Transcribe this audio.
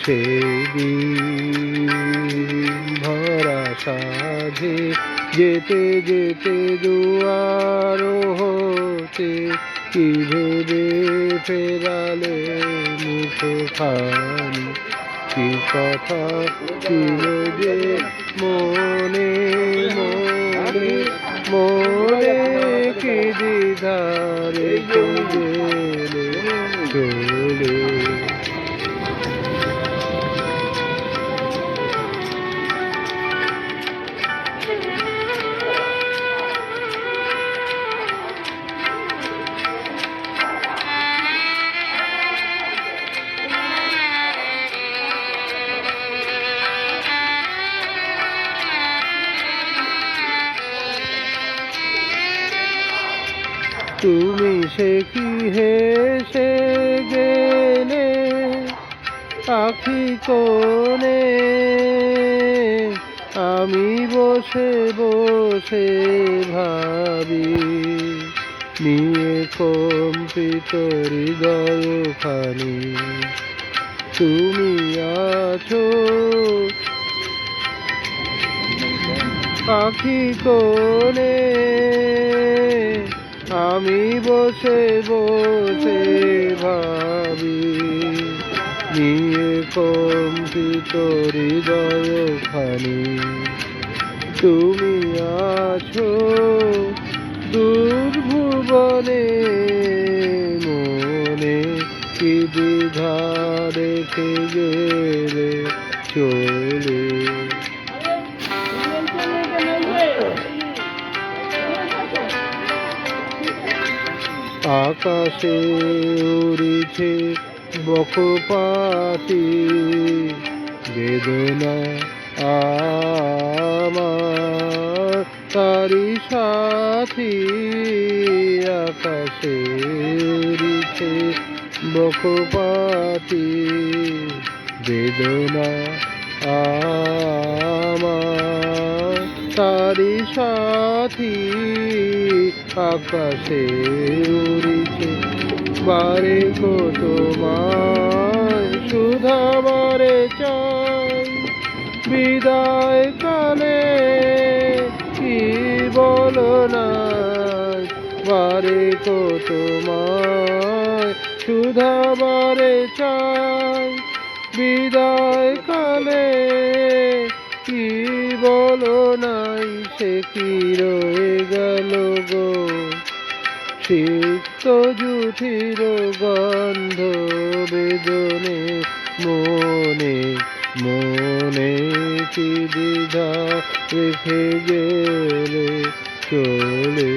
সেদিন ভরা সাঁঝে যেতে যেতে দুয়ার হতে কি ভেবে ফেরালে মুখখানি, কি কথা ছিল যে মনে মনে মনে, কি দ্বিধারে গেলে চলে। তুমি সে কি হেসে গেলে আখি কোণে, আমি বসে বসে ভাবি নিয়ে কম্পিত হৃদয়খানি। তুমি আছো আখি কোণে, আমি বসে বসে ভাবি নিয়ে কম্পিত হৃদয়খানি। তুমি আছো দুর্ভুবনে মনে, কি দ্বিধা রেখে গেলে চলে। আকাশে উড়িছে বকপাতি বেদনা আমার তারি সাথী। আকাশে উড়িছে বকপাতি বেদনা আমার তারি সাথী। আকাশে উড়িছে বারে গো তোমায় শুধাবারে চাই, বিদায় কালে কি বলো নাই। বারে গো তোমায় শুধাবারে চাই, বিদায় কালে কি বলো নাই। সে কি রয়ে গেল গো সিক্ত জুথির গন্ধ বেদনে মনে মনে, কি দ্বিধা রেখে গেলে চলে।